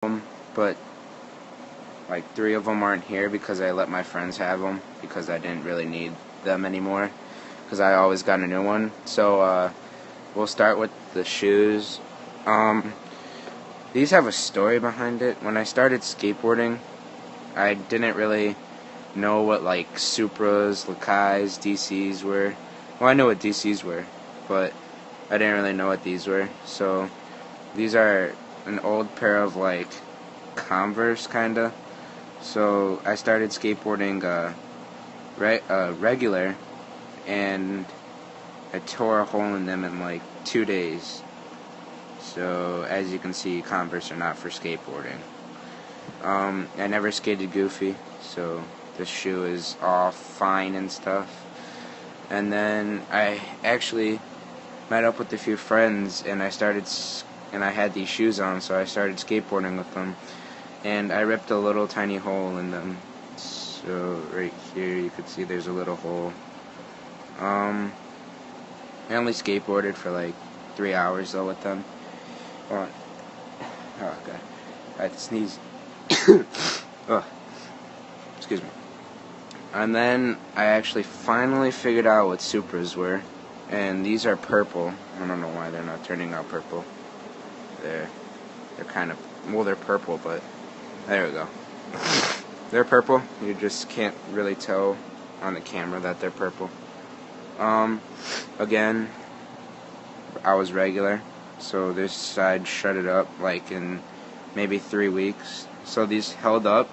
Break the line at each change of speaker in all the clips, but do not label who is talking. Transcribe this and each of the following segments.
them, but like 3 of them aren't here because I let my friends have them because I didn't really need them anymore because I always got a new one. So we'll start with the shoes. These have a story behind it. When I started skateboarding, I didn't really know what like Supras, Lakais, DCs were. Well, I know what DCs were, but I didn't really know what these were. So these are an old pair of like Converse kinda. So I started skateboarding regular, and I tore a hole in them in like 2 days. So as you can see, Converse are not for skateboarding. I never skated goofy, so this shoe is all fine and stuff. And then I actually met up with a few friends, and I had these shoes on, so I started skateboarding with them. And I ripped a little tiny hole in them. So right here you can see there's a little hole. I only skateboarded for like 3 hours though with them. Oh god. I had to sneeze. Oh, excuse me. And then I actually finally figured out what Supras were. And these are purple. I don't know why they're not turning out purple. They're kind of, well, they're purple, but there we go. They're purple. You just can't really tell on the camera that they're purple. Again, I was regular, so this side shredded up like in maybe 3 weeks. So these held up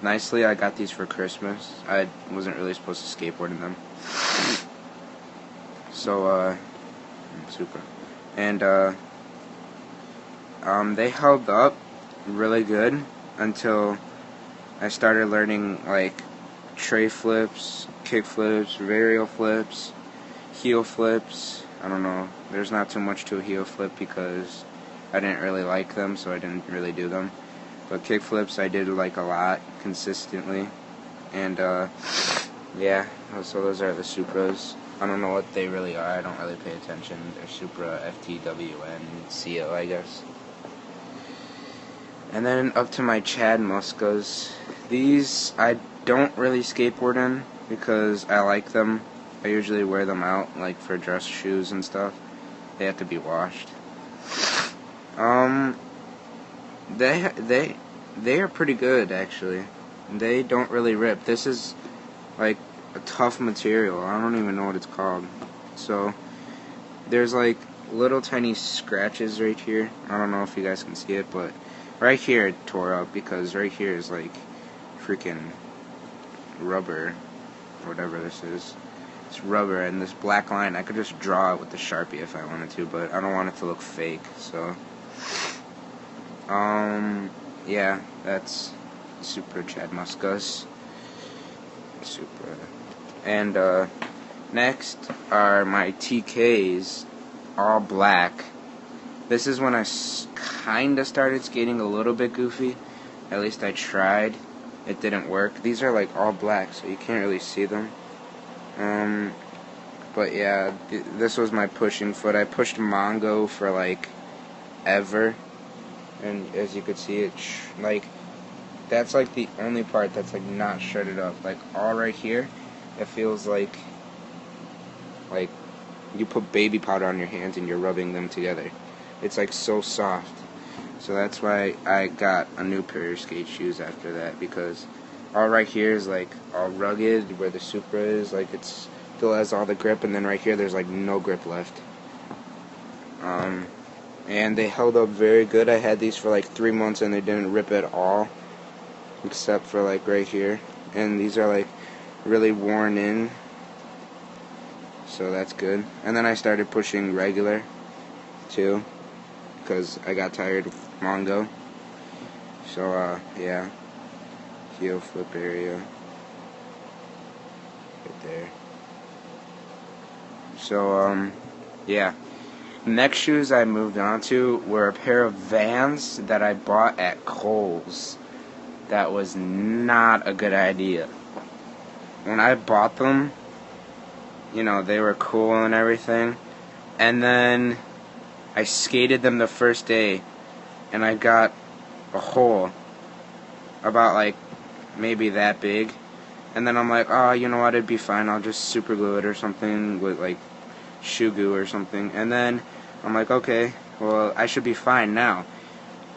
nicely. I got these for Christmas. I wasn't really supposed to skateboard in them. So, super. And, they held up really good until I started learning, like, tray flips, kick flips, varial flips, heel flips. I don't know. There's not too much to a heel flip because I didn't really like them, so I didn't really do them. But kick flips I did like a lot, consistently. And, yeah, so those are the Supras. I don't know what they really are. I don't really pay attention. They're Supra, FTWN, CO, I guess. And then up to my Chad Muscas. These I don't really skateboard in because I like them. I usually wear them out, like for dress shoes and stuff. They have to be washed. They are pretty good actually. They don't really rip. This is like a tough material. I don't even know what it's called. So there's like little tiny scratches right here. I don't know if you guys can see it, but right here it tore up because right here is like freaking rubber, whatever this is. It's rubber, and this black line, I could just draw it with the Sharpie if I wanted to, but I don't want it to look fake, so yeah, that's Super Chad Muscas. Super. And next are my TKs, all black. This is when I kinda started skating a little bit goofy. At least I tried. It didn't work. These are like all black, so you can't really see them. But yeah, this was my pushing foot. I pushed Mongo for like ever, and as you could see, like that's like the only part that's like not shredded up. Like all right here, it feels like you put baby powder on your hands and you're rubbing them together. It's like so soft. So that's why I got a new pair of skate shoes after that, because all right here is like all rugged where the Supra is, like it's still has all the grip, and then right here there's like no grip left. And they held up very good. I had these for like 3 months and they didn't rip at all, except for like right here. And these are like really worn in, so that's good. And then I started pushing regular too, because I got tired of Mongo. So yeah, heel flip area right there. So yeah. Next shoes I moved on to were a pair of Vans that I bought at Kohl's. That was not a good idea. When I bought them, you know, they were cool and everything, and then I skated them the first day, and I got a hole about like maybe that big, and then I'm like, oh, you know what, it'd be fine, I'll just super glue it or something with like shoe goo or something. And then I'm like, okay, well, I should be fine now.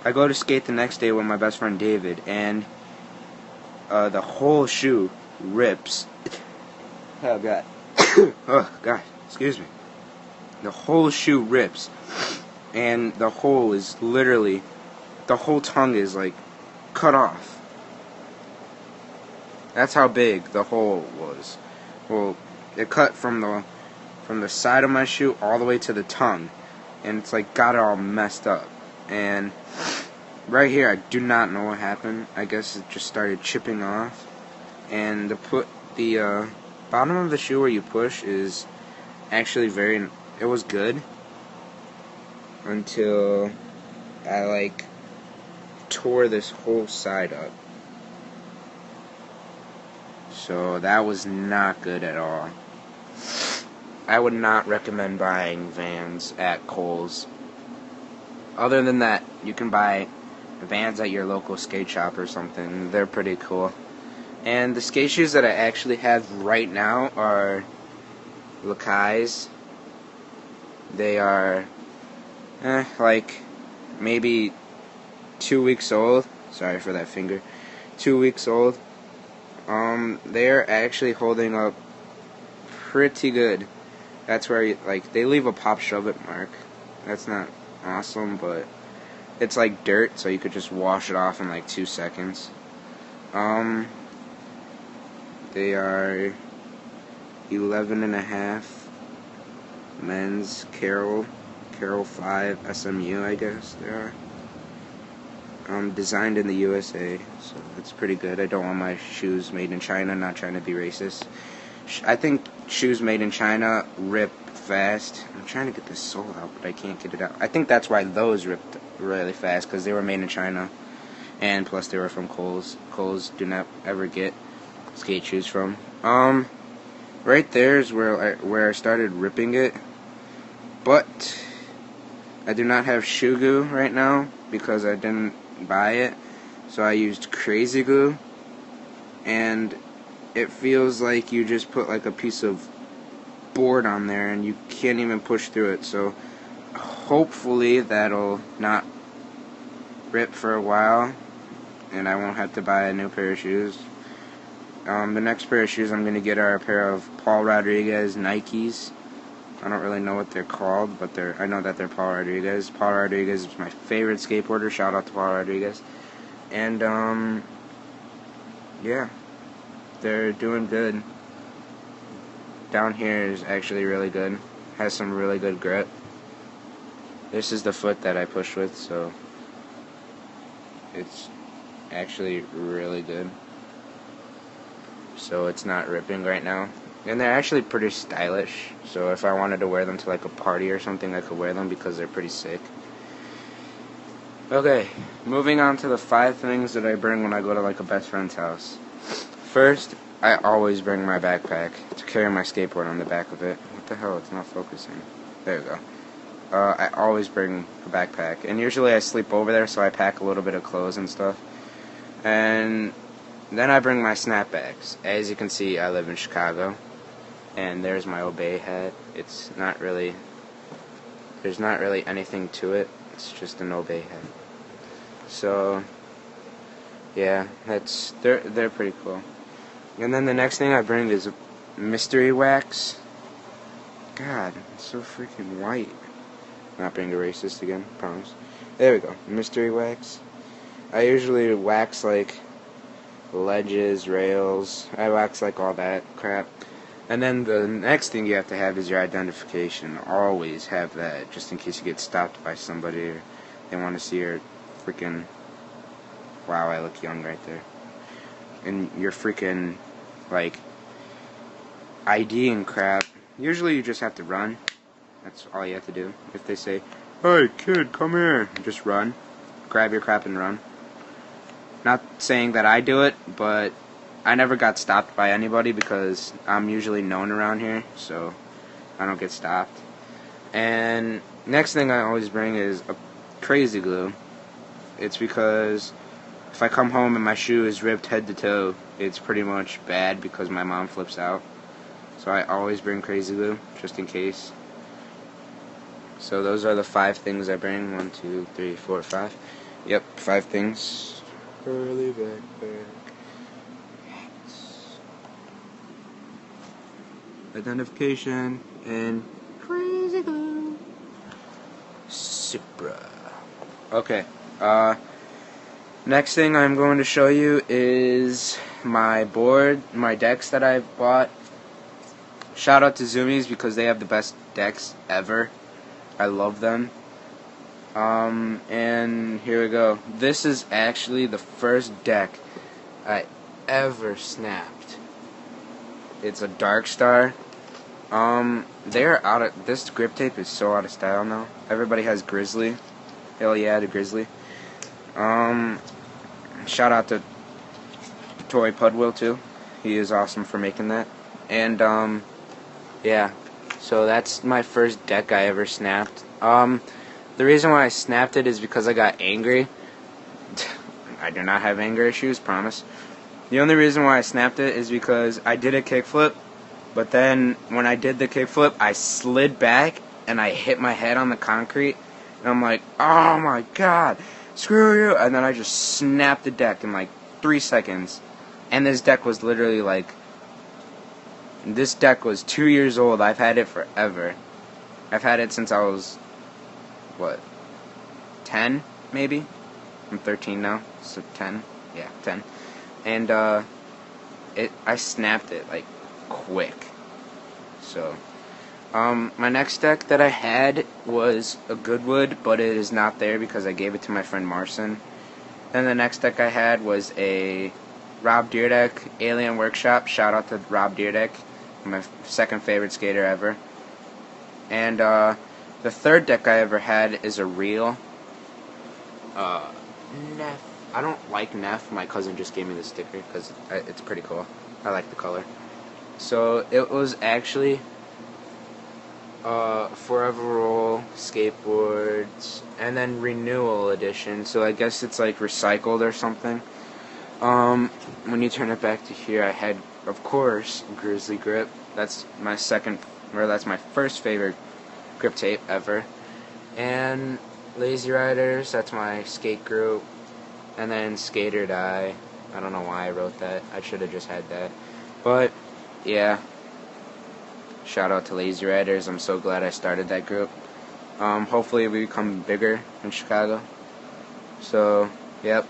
I go to skate the next day with my best friend David, and the whole shoe rips. Oh god. Oh god, excuse me. The whole shoe rips, and the hole is literally, the whole tongue is like cut off. That's how big the hole was. Well, it cut from the side of my shoe all the way to the tongue, and it's like got it all messed up. And right here, I do not know what happened. I guess it just started chipping off, and the bottom of the shoe where you push is actually it was good until I like tore this whole side up. So that was not good at all. I would not recommend buying Vans at Kohl's. Other than that, you can buy Vans at your local skate shop or something. They're pretty cool. And the skate shoes that I actually have right now are Lakai's. They are like maybe 2 weeks old. Sorry for that finger. 2 weeks old. They're actually holding up pretty good. That's where they leave a pop shove it mark. That's not awesome, but it's like dirt, so you could just wash it off in like 2 seconds. They are 11.5 men's Carol 5 SMU, I guess they are. Designed in the USA, so it's pretty good. I don't want my shoes made in China, not trying to be racist. I think shoes made in China rip fast. I'm trying to get this sole out, but I can't get it out. I think that's why those ripped really fast, because they were made in China, and plus they were from Kohl's. Kohl's do not ever get skate shoes from. Right there is where I started ripping it, but I do not have shoe glue right now because I didn't buy it, so I used crazy glue, and it feels like you just put like a piece of board on there and you can't even push through it. So hopefully that'll not rip for a while and I won't have to buy a new pair of shoes. The next pair of shoes I'm going to get are a pair of Paul Rodriguez Nikes. I don't really know what they're called, but I know that they're Paul Rodriguez. Paul Rodriguez is my favorite skateboarder. Shout out to Paul Rodriguez. And yeah, they're doing good. Down here is actually really good. Has some really good grip. This is the foot that I push with, so it's actually really good. So it's not ripping right now. And they're actually pretty stylish, so if I wanted to wear them to like a party or something, I could wear them because they're pretty sick. Okay, moving on to the 5 things that I bring when I go to like a best friend's house. First, I always bring my backpack to carry my skateboard on the back of it. What the hell, it's not focusing. There we go. I always bring a backpack, and usually I sleep over there, so I pack a little bit of clothes and stuff. And then I bring my snapbacks. As you can see, I live in Chicago. And there's my Obey hat. It's not really, there's not really anything to it. It's just an Obey hat. So, yeah, they're pretty cool. And then the next thing I bring is mystery wax. God, it's so freaking white. Not being a racist again, promise. There we go, mystery wax. I usually wax like ledges, rails. I wax like all that crap. And then the next thing you have to have is your identification. Always have that, just in case you get stopped by somebody or they want to see your freaking... Wow, I look young right there. And your freaking, like, ID and crap. Usually you just have to run. That's all you have to do. If they say, hey, kid, come here, just run. Grab your crap and run. Not saying that I do it, but I never got stopped by anybody because I'm usually known around here, so I don't get stopped. And next thing I always bring is a crazy glue. It's because if I come home and my shoe is ripped head to toe, it's pretty much bad because my mom flips out. So I always bring Crazy Glue, just in case. So those are the 5 things I bring. 1, 2, 3, 4, 5. Yep, 5 things. Early backpack. Identification and Crazy Glue. Supra. Okay. Next thing I'm going to show you is my board, my decks that I bought. Shout out to Zoomies because they have the best decks ever. I love them. And here we go. This is actually the first deck I ever snapped. It's a Dark Star. They're out of, this grip tape is so out of style now. Everybody has Grizzly. Hell yeah, the Grizzly. Shout out to Tory Pudwill too. He is awesome for making that. And, yeah. So that's my first deck I ever snapped. The reason why I snapped it is because I got angry. I do not have anger issues, promise. The only reason why I snapped it is because I did a kickflip, but then when I did the kickflip, I slid back and I hit my head on the concrete, and I'm like, oh my god, screw you, and then I just snapped the deck in like 3 seconds, and this deck was literally like, this deck was 2 years old. I've had it forever. I've had it since I was, what, 10 maybe? I'm 13 now, so 10, yeah, 10. And I snapped it like quick. So my next deck that I had was a Goodwood, but it is not there because I gave it to my friend Marcin. Then the next deck I had was a Rob Dyrdek Alien Workshop. Shout out to Rob Dyrdek, my second favorite skater ever. And the third deck I ever had is a real Neff. I don't like Neff. My cousin just gave me the sticker because it's pretty cool. I like the color. So it was actually Forever Roll skateboards and then Renewal Edition. So I guess it's like recycled or something. When you turn it back to here, I had, of course, Grizzly Grip. That's my first favorite grip tape ever. And Lazy Riders, that's my skate group. And then Skate or Die. I don't know why I wrote that. I should have just had that. But, yeah. Shout out to Lazy Riders. I'm so glad I started that group. Hopefully we become bigger in Chicago. So, yep.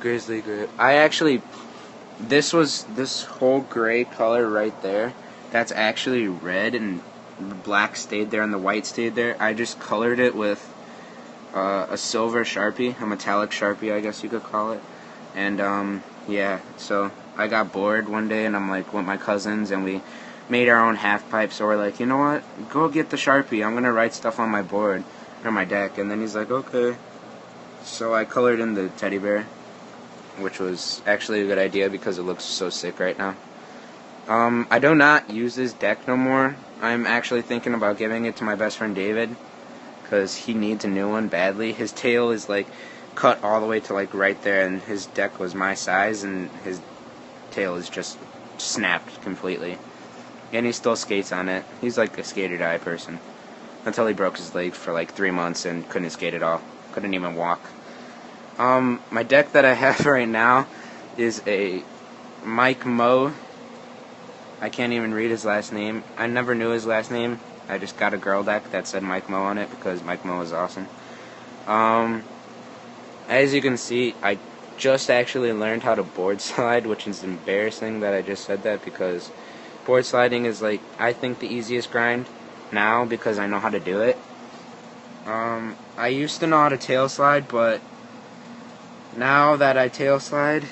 Grizzly Grip. I actually, this whole gray color right there, that's actually red, and the black stayed there and the white stayed there. I just colored it with a silver Sharpie, a metallic Sharpie, I guess you could call it. And yeah, so I got bored one day and I'm like with my cousins and we made our own half pipe. So we're like, you know what, go get the Sharpie, I'm gonna write stuff on my board or my deck. And then he's like, okay. So I colored in the teddy bear, which was actually a good idea because it looks so sick right now. I do not use this deck no more. I'm actually thinking about giving it to my best friend David because he needs a new one badly. His tail is like cut all the way to like right there, and his deck was my size and his tail is just snapped completely. And he still skates on it. He's like a skate or die person until he broke his leg for like 3 months and couldn't skate at all. Couldn't even walk. My deck that I have right now is a Mike Moe. I can't even read his last name. I never knew his last name. I just got a girl deck that said Mike Moe on it because Mike Moe is awesome. As you can see, I just actually learned how to board slide, which is embarrassing that I just said that because board sliding is like, I think, the easiest grind now because I know how to do it. I used to know how to tail slide, but now that I tail slide,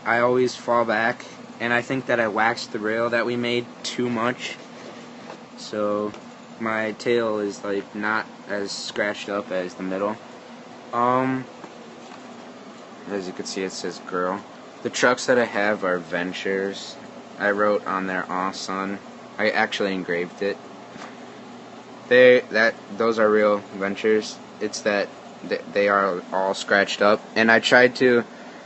I always fall back, and I think that I waxed the rail that we made too much, so my tail is like not as scratched up as the middle. As you can see, it says girl. The trucks that I have are Ventures. I wrote on there, "Aw, son." I actually engraved it. Those are real Ventures. It's that they are all scratched up. And I tried to